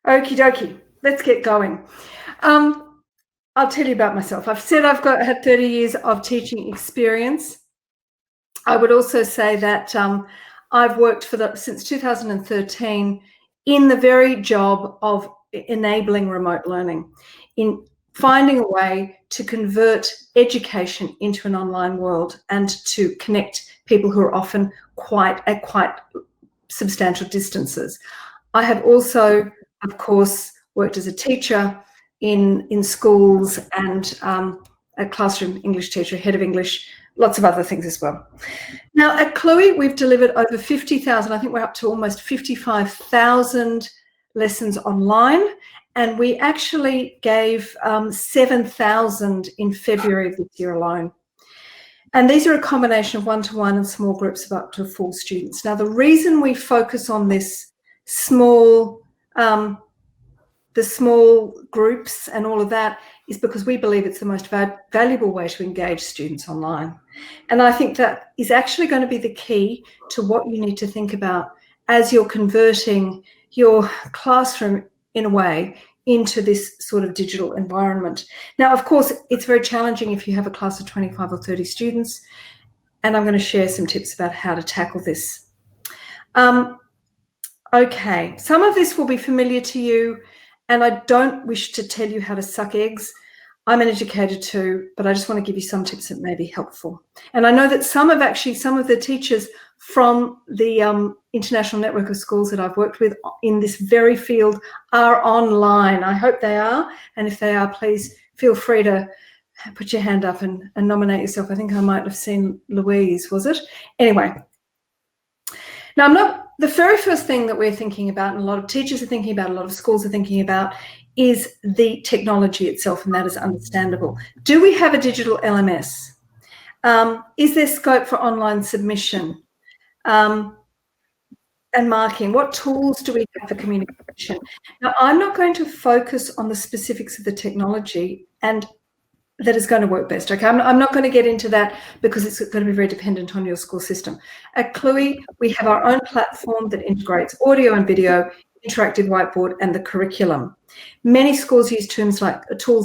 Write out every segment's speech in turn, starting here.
Okie dokie, let's get going. I'll tell you about myself. I've said had 30 years of teaching experience. I would also say that I've worked since 2013 in the very job of enabling remote learning, in finding a way to convert education into an online world and to connect people who are often at quite substantial distances. I have also, of course, worked as a teacher in schools and a classroom English teacher, head of English, lots of other things as well. Now at Cluey, we've delivered over 50,000, I think we're up to almost 55,000 lessons online, and we actually gave 7,000 in February of this year alone. And these are a combination of one-to-one and small groups of up to 4 students. Now, the reason we focus on this the small groups and all of that is because we believe it's the most valuable way to engage students online. And I think that is actually going to be the key to what you need to think about as you're converting your classroom in a way into this sort of digital environment. Now, of course, it's very challenging if you have a class of 25 or 30 students, and I'm going to share some tips about how to tackle this. Okay, some of this will be familiar to you, and I don't wish to tell you how to suck eggs. I'm an educator too, but I just want to give you some tips that may be helpful. And I know that some of the teachers from the international network of schools that I've worked with in this very field are online. I hope they are. And if they are, please feel free to put your hand up and nominate yourself. I think I might have seen Louise, was it? Anyway. Now, the very first thing that we're thinking about, and a lot of teachers are thinking about, a lot of schools are thinking about, is the technology itself, and that is understandable. Do we have a digital LMS? Is there scope for online submission and marking? What tools do we have for communication? Now, I'm not going to focus on the specifics of the technology and that is going to work best. Okay, I'm not going to get into that because it's going to be very dependent on your school system. At Cluey, we have our own platform that integrates audio and video, interactive whiteboard, and the curriculum. Many schools use tools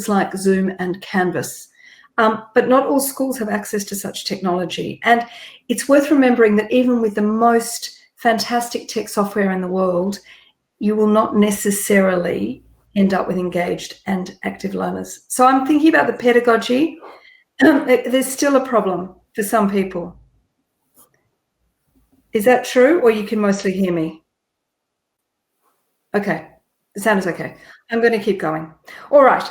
like Zoom and Canvas, but not all schools have access to such technology. And it's worth remembering that even with the most fantastic tech software in the world, you will not necessarily end up with engaged and active learners. So I'm thinking about the pedagogy. There's still a problem for some people. Is that true, or you can mostly hear me? Okay, the sound is okay. I'm going to keep going. All right.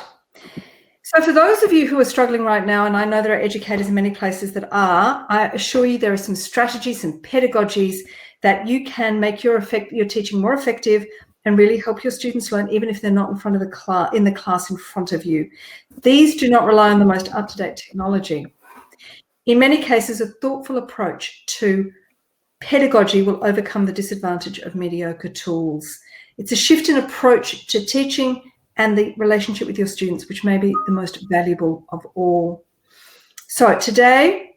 So for those of you who are struggling right now, and I know there are educators in many places that are, I assure you there are some strategies and pedagogies that you can make your teaching more effective and really help your students learn, even if they're not in front of the class in front of you. These do not rely on the most up-to-date technology. In many cases, a thoughtful approach to pedagogy will overcome the disadvantage of mediocre tools. It's a shift in approach to teaching and the relationship with your students, which may be the most valuable of all. So today,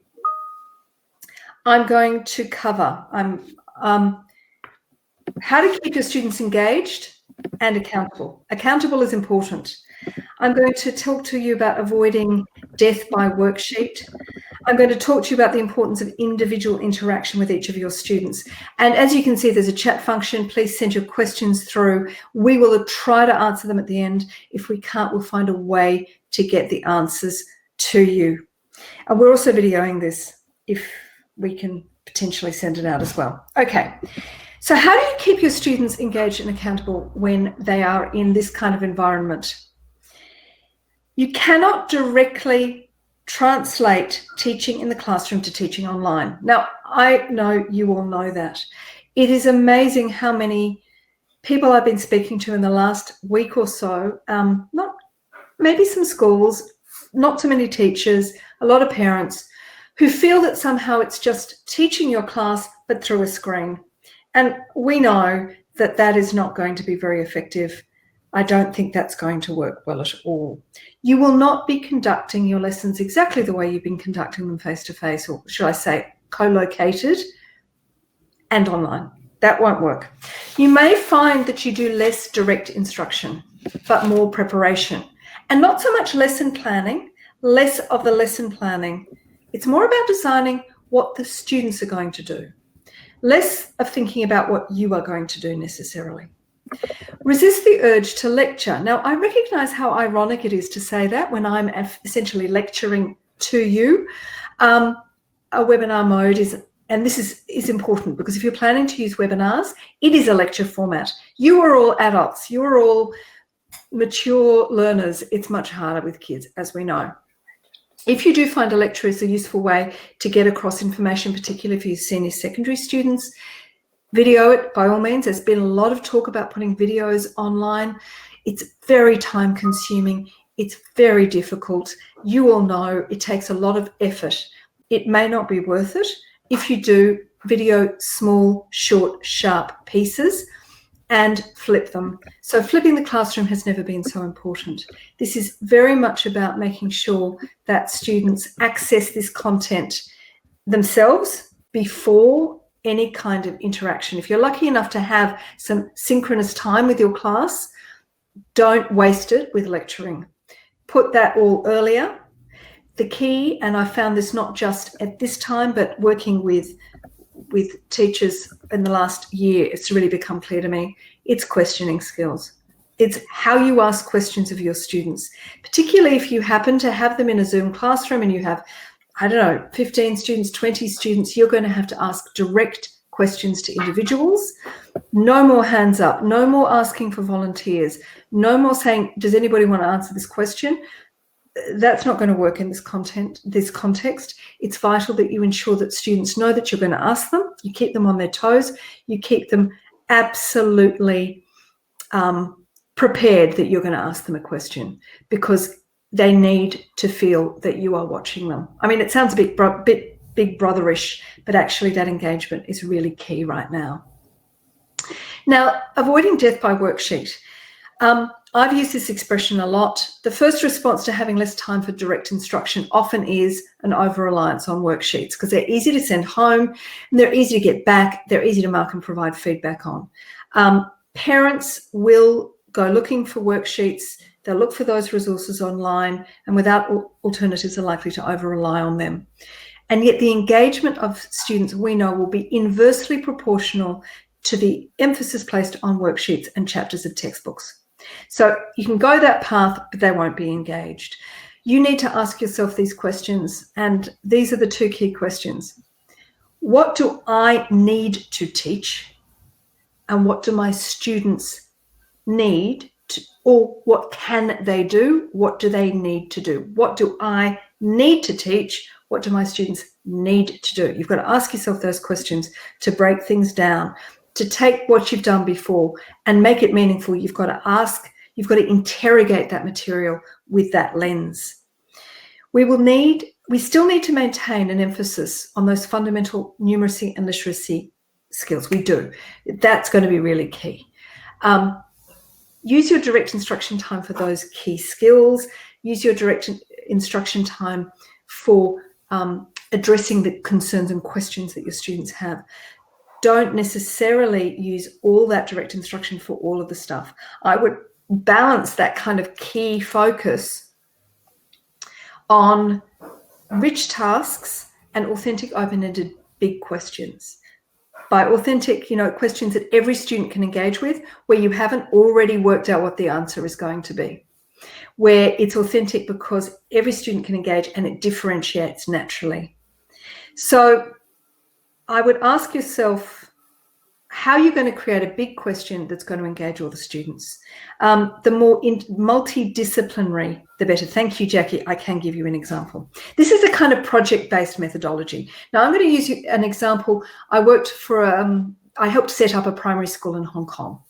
I'm going to cover how to keep your students engaged and accountable. Accountable is important. I'm going to talk to you about avoiding death by worksheet. I'm going to talk to you about the importance of individual interaction with each of your students. And as you can see, there's a chat function. Please send your questions through. We will try to answer them at the end. If we can't, we'll find a way to get the answers to you. And we're also videoing this if we can potentially send it out as well. Okay. So how do you keep your students engaged and accountable when they are in this kind of environment? You cannot directly translate teaching in the classroom to teaching online. Now, I know you all know that. It is amazing how many people I've been speaking to in the last week or so, maybe some schools, not too many teachers, a lot of parents, who feel that somehow it's just teaching your class, but through a screen. And we know that that is not going to be very effective. I don't think that's going to work well at all. You will not be conducting your lessons exactly the way you've been conducting them face-to-face, or should I say co-located and online. That won't work. You may find that you do less direct instruction, but more preparation. And not so much lesson planning, less of the lesson planning. It's more about designing what the students are going to do, less of thinking about what you are going to do necessarily. Resist the urge to lecture. Now, I recognize how ironic it is to say that when I'm essentially lecturing to you. A webinar mode is, and this is important, because if you're planning to use webinars, it is a lecture format. You are all adults. You are all mature learners. It's much harder with kids, as we know. If you do find a lecture is a useful way to get across information, particularly for your senior secondary students, video it by all means. There's been a lot of talk about putting videos online. It's very time consuming. It's very difficult. You all know it takes a lot of effort. It may not be worth it if you do video small, short, sharp pieces and flip them. So flipping the classroom has never been so important. This is very much about making sure that students access this content themselves before any kind of interaction. If you're lucky enough to have some synchronous time with your class, don't waste it with lecturing. Put that all earlier. The key, and I found this not just at this time, but working with teachers in the last year, it's really become clear to me, it's questioning skills. It's how you ask questions of your students, particularly if you happen to have them in a Zoom classroom and you have, I don't know, 15 students, 20 students, you're going to have to ask direct questions to individuals. No more hands up, no more asking for volunteers, no more saying, does anybody want to answer this question? That's not going to work in this context. It's vital that you ensure that students know that you're going to ask them. You keep them on their toes. You keep them absolutely prepared that you're going to ask them a question, because they need to feel that you are watching them. I mean, it sounds a bit big brotherish, but actually that engagement is really key right now. Now, avoiding death by worksheet. I've used this expression a lot. The first response to having less time for direct instruction often is an over-reliance on worksheets, because they're easy to send home and they're easy to get back. They're easy to mark and provide feedback on. Parents will go looking for worksheets. They'll look for those resources online, and without alternatives are likely to over-rely on them. And yet the engagement of students, we know, will be inversely proportional to the emphasis placed on worksheets and chapters of textbooks. So you can go that path, but they won't be engaged. You need to ask yourself these questions, and these are the two key questions. What do I need to teach? And what do my students need to, or what can they do? What do they need to do? What do I need to teach? What do my students need to do? You've got to ask yourself those questions to break things down, to take what you've done before and make it meaningful. You've got to ask, you've got to interrogate that material with that lens. We still need to maintain an emphasis on those fundamental numeracy and literacy skills. We do. That's going to be really key. Use your direct instruction time for those key skills. Use your direct instruction time for addressing the concerns and questions that your students have. Don't necessarily use all that direct instruction for all of the stuff. I would balance that kind of key focus on rich tasks and authentic, open-ended, big questions. By authentic, questions that every student can engage with, where you haven't already worked out what the answer is going to be. Where it's authentic because every student can engage and it differentiates naturally. So I would ask yourself how you're going to create a big question that's going to engage all the students. The more multidisciplinary, the better. Thank you, Jackie. I can give you an example. This is a kind of project-based methodology. Now, I'm going to use an example. I worked for, I helped set up a primary school in Hong Kong.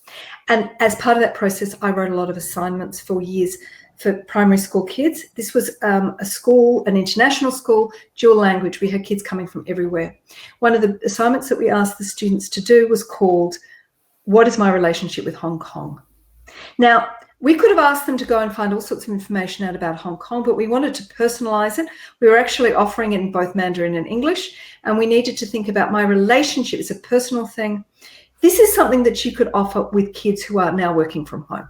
And as part of that process, I wrote a lot of assignments for years for primary school kids. This was a school, an international school, dual language. We had kids coming from everywhere. One of the assignments that we asked the students to do was called, "What is my relationship with Hong Kong?" Now, we could have asked them to go and find all sorts of information out about Hong Kong, but we wanted to personalize it. We were actually offering it in both Mandarin and English, and we needed to think about my relationship as a personal thing. This is something that you could offer with kids who are now working from home.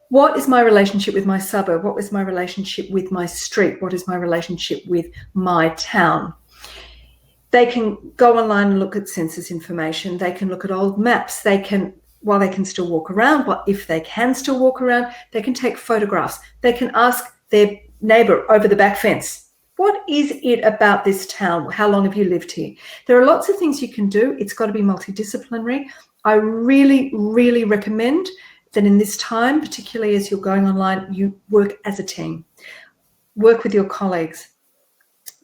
What is my relationship with my suburb? What is my relationship with my street? What is my relationship with my town? They can go online and look at census information. They can look at old maps. They can, while they can still walk around, but if they can still walk around, they can take photographs. They can ask their neighbour over the back fence, what is it about this town? How long have you lived here? There are lots of things you can do. It's got to be multidisciplinary. I really, really recommend that in this time, particularly as you're going online, you work as a team. Work with your colleagues.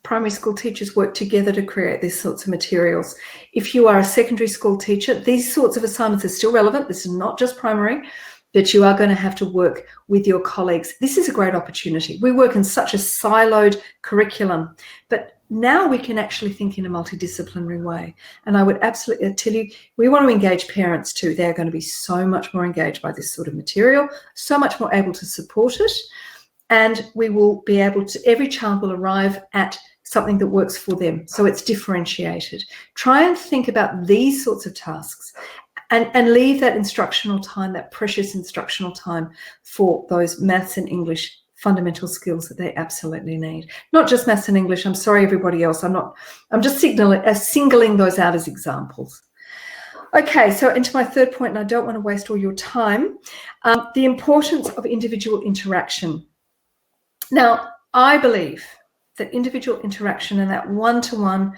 Primary school teachers work together to create these sorts of materials. If you are a secondary school teacher, these sorts of assignments are still relevant. This is not just primary, but you are going to have to work with your colleagues. This is a great opportunity. We work in such a siloed curriculum, but now we can actually think in a multidisciplinary way. And I would absolutely tell you, we want to engage parents too. They're going to be so much more engaged by this sort of material, so much more able to support it. And we will be able to, every child will arrive at something that works for them. So it's differentiated. Try and think about these sorts of tasks and leave that instructional time, that precious instructional time for those maths and English fundamental skills that they absolutely need. Not just maths and English. I'm sorry, everybody else. I'm just singling those out as examples. Okay, so into my third point, and I don't want to waste all your time, the importance of individual interaction. Now, I believe that individual interaction and that one-to-one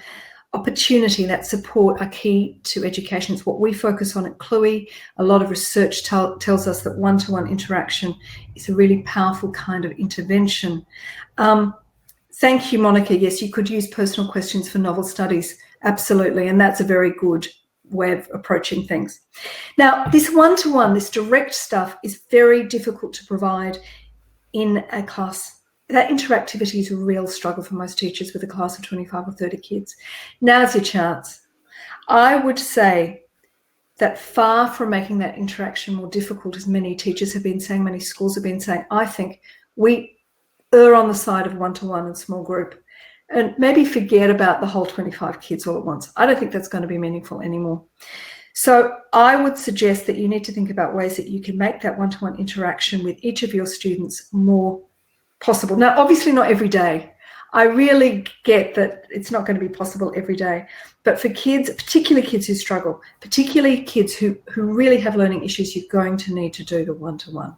opportunity, that support are key to education. It's what we focus on at Cluey. A lot of research tells us that one-to-one interaction is a really powerful kind of intervention. Thank you, Monica. Yes, you could use personal questions for novel studies. Absolutely. And that's a very good way of approaching things. Now, this one-to-one, this direct stuff is very difficult to provide in a class. That interactivity is a real struggle for most teachers with a class of 25 or 30 kids. Now's your chance. I would say that far from making that interaction more difficult, as many teachers have been saying, many schools have been saying, I think we err on the side of one-to-one and small group and maybe forget about the whole 25 kids all at once. I don't think that's going to be meaningful anymore. So I would suggest that you need to think about ways that you can make that one-to-one interaction with each of your students more possible. Now, obviously not every day. I really get that it's not going to be possible every day. But for kids, particularly kids who struggle, particularly kids who really have learning issues, you're going to need to do the one-to-one.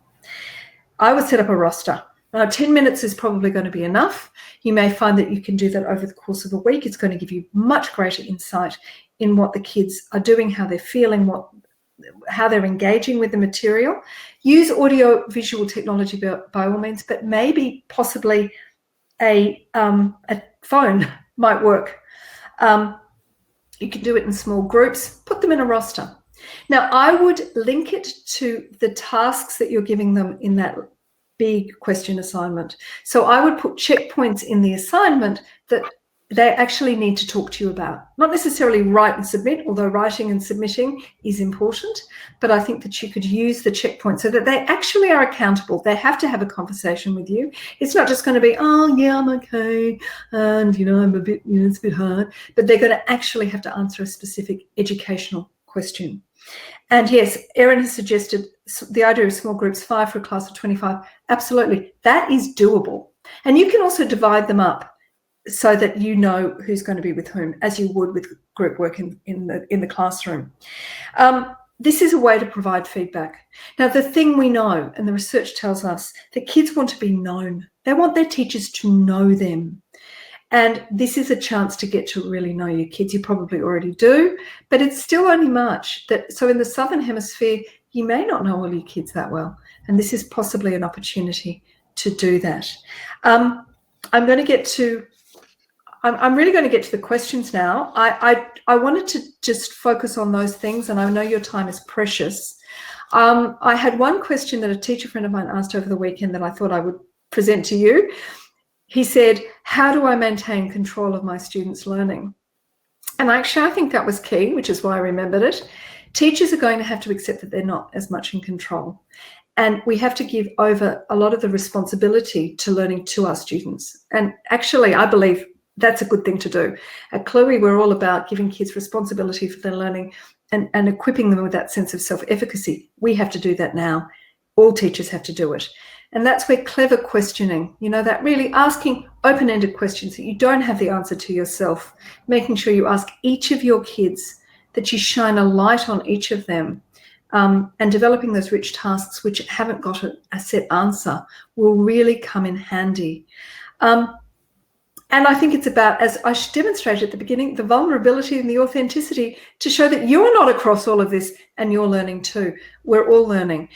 I would set up a roster. 10 minutes is probably going to be enough. You may find that you can do that over the course of a week. It's going to give you much greater insight in what the kids are doing, how they're feeling, how they're engaging with the material. Use audio-visual technology by all means, but maybe possibly a phone might work. You can do it in small groups, put them in a roster. Now, I would link it to the tasks that you're giving them in that big question assignment. So I would put checkpoints in the assignment that they actually need to talk to you about. Not necessarily write and submit, although writing and submitting is important, but I think that you could use the checkpoint so that they actually are accountable. They have to have a conversation with you. It's not just going to be, oh, yeah, I'm okay, and, I'm a bit, it's a bit hard, but they're going to actually have to answer a specific educational question. And yes, Erin has suggested the idea of small groups, 5 for a class of 25. Absolutely, that is doable. And you can also divide them up so that you know who's going to be with whom, as you would with group work in the classroom. This is a way to provide feedback. Now, the thing we know, and the research tells us, that kids want to be known. They want their teachers to know them. And this is a chance to get to really know your kids. You probably already do, but it's still only March. So in the Southern Hemisphere, you may not know all your kids that well. And this is possibly an opportunity to do that. I'm really going to get to the questions now. I wanted to just focus on those things, and I know your time is precious. I had one question that a teacher friend of mine asked over the weekend that I thought I would present to you. He said, how do I maintain control of my students' learning? And actually, I think that was key, which is why I remembered it. Teachers are going to have to accept that they're not as much in control. And we have to give over a lot of the responsibility to learning to our students. And actually, I believe that's a good thing to do. At Cluey, we're all about giving kids responsibility for their learning and equipping them with that sense of self-efficacy. We have to do that now. All teachers have to do it. And that's where clever questioning, that really asking open-ended questions that you don't have the answer to yourself, making sure you ask each of your kids, that you shine a light on each of them, and developing those rich tasks which haven't got a set answer will really come in handy. And I think it's about, as I demonstrated at the beginning, the vulnerability and the authenticity to show that you're not across all of this and you're learning too. We're all learning.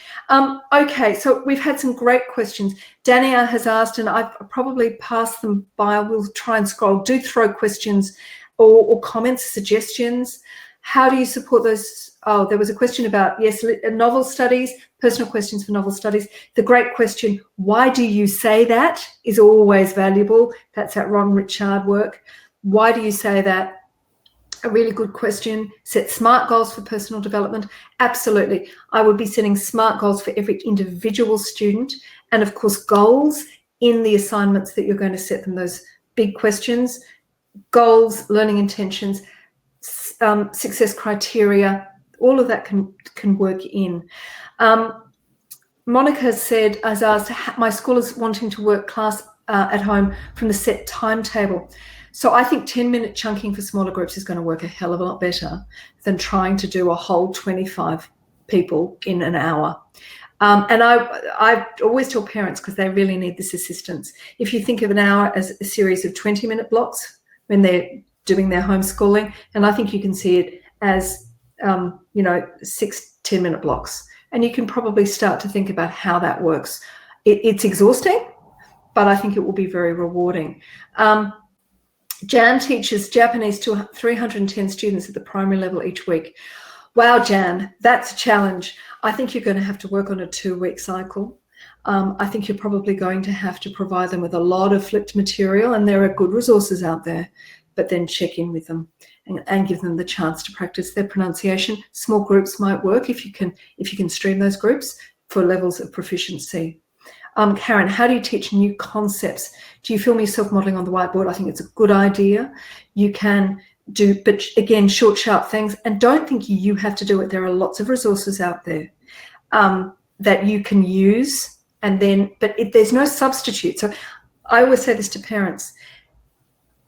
Okay, so we've had some great questions. Dania has asked, and I've probably passed them by. We'll try and scroll. Do throw questions or comments, suggestions. How do you support those? Oh, there was a question about, yes, novel studies, personal questions for novel studies. The great question, why do you say that, is always valuable. That's that Ron Richard work. Why do you say that? A really good question. Set SMART goals for personal development. Absolutely. I would be setting SMART goals for every individual student, and of course goals in the assignments that you're going to set them, those big questions, goals, learning intentions, success criteria, all of that can work in. Monica has asked, my school is wanting to work class at home from the set timetable. So I think 10-minute chunking for smaller groups is going to work a hell of a lot better than trying to do a whole 25 people in an hour. And I always tell parents, because they really need this assistance, if you think of an hour as a series of 20-minute blocks when they're doing their homeschooling, and I think you can see it as 6 10-minute blocks, and you can probably start to think about how that works. It's exhausting, but I think it will be very rewarding. Jan teaches Japanese to 310 students at the primary level each week. Wow, Jan, that's a challenge. I think you're going to have to work on a 2-week cycle. I think you're probably going to have to provide them with a lot of flipped material, and there are good resources out there, but then check in with them and give them the chance to practice their pronunciation. Small groups might work if you can stream those groups for levels of proficiency. Karen, how do you teach new concepts? Do you film yourself modeling on the whiteboard? I think it's a good idea. You can do, but again, short, sharp things, and don't think you have to do it. There are lots of resources out there that you can use, but there's no substitute. So I always say this to parents: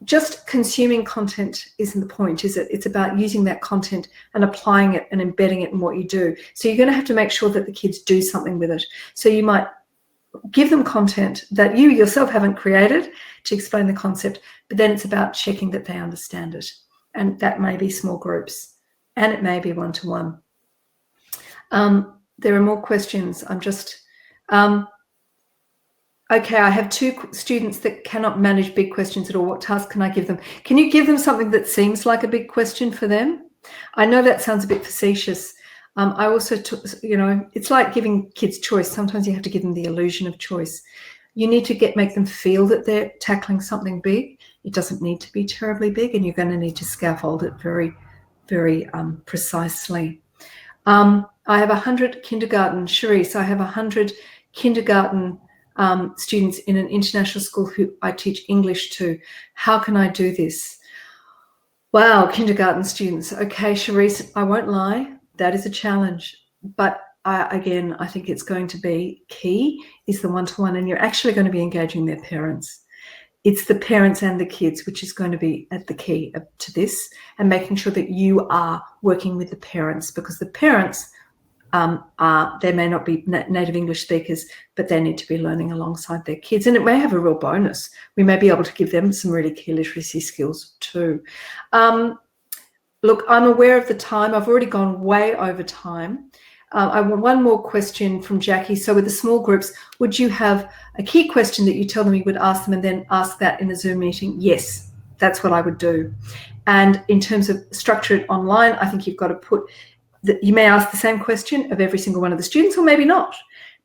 just consuming content isn't the point, is it? It's about using that content and applying it and embedding it in what you do. So you're going to have to make sure that the kids do something with it. So you might give them content that you yourself haven't created to explain the concept, but then it's about checking that they understand it. And that may be small groups, and it may be one-to-one. There are more questions. Okay, I have 2 students that cannot manage big questions at all. What task can I give them? Can you give them something that seems like a big question for them? I know that sounds a bit facetious. I also, it's like giving kids choice. Sometimes you have to give them the illusion of choice. You need to make them feel that they're tackling something big. It doesn't need to be terribly big, and you're going to need to scaffold it very, very precisely. I have 100 kindergarten, Charisse, I have 100 kindergarten students in an international school who I teach English to. How can I do this? Wow, kindergarten students. Okay, Charisse, I won't lie, that is a challenge. But I think it's going to be key is the one-to-one, and you're actually going to be engaging their parents. It's the parents and the kids which is going to be at the key to this, and making sure that you are working with the parents, because the parents they may not be native English speakers, but they need to be learning alongside their kids. And it may have a real bonus. We may be able to give them some really key literacy skills too. Look, I'm aware of the time. I've already gone way over time. I want one more question from Jackie. So with the small groups, would you have a key question that you tell them you would ask them and then ask that in a Zoom meeting? Yes, that's what I would do. And in terms of structure it online, I think you've got to put that you may ask the same question of every single one of the students, or maybe not,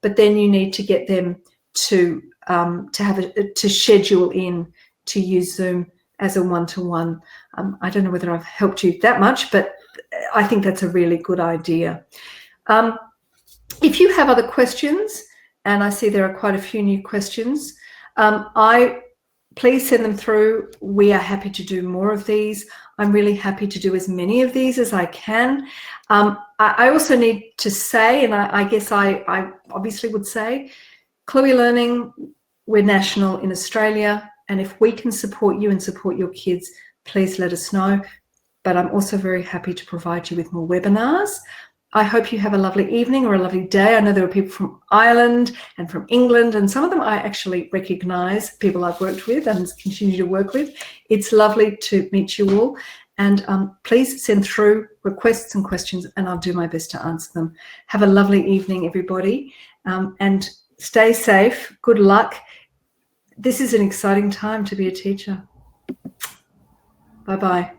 but then you need to get them to schedule in to use Zoom as a one-to-one. I don't know whether I've helped you that much, but I think that's a really good idea. If you have other questions, and I see there are quite a few new questions, I please send them through. We are happy to do more of these. I'm really happy to do as many of these as I can. I also need to say, and I guess I obviously would say, Cluey Learning, we're national in Australia, and if we can support you and support your kids, please let us know. But I'm also very happy to provide you with more webinars. I hope you have a lovely evening or a lovely day. I know there are people from Ireland and from England, and some of them I actually recognise, people I've worked with and continue to work with. It's lovely to meet you all. And please send through requests and questions, and I'll do my best to answer them. Have a lovely evening, everybody, and stay safe. Good luck. This is an exciting time to be a teacher. Bye-bye.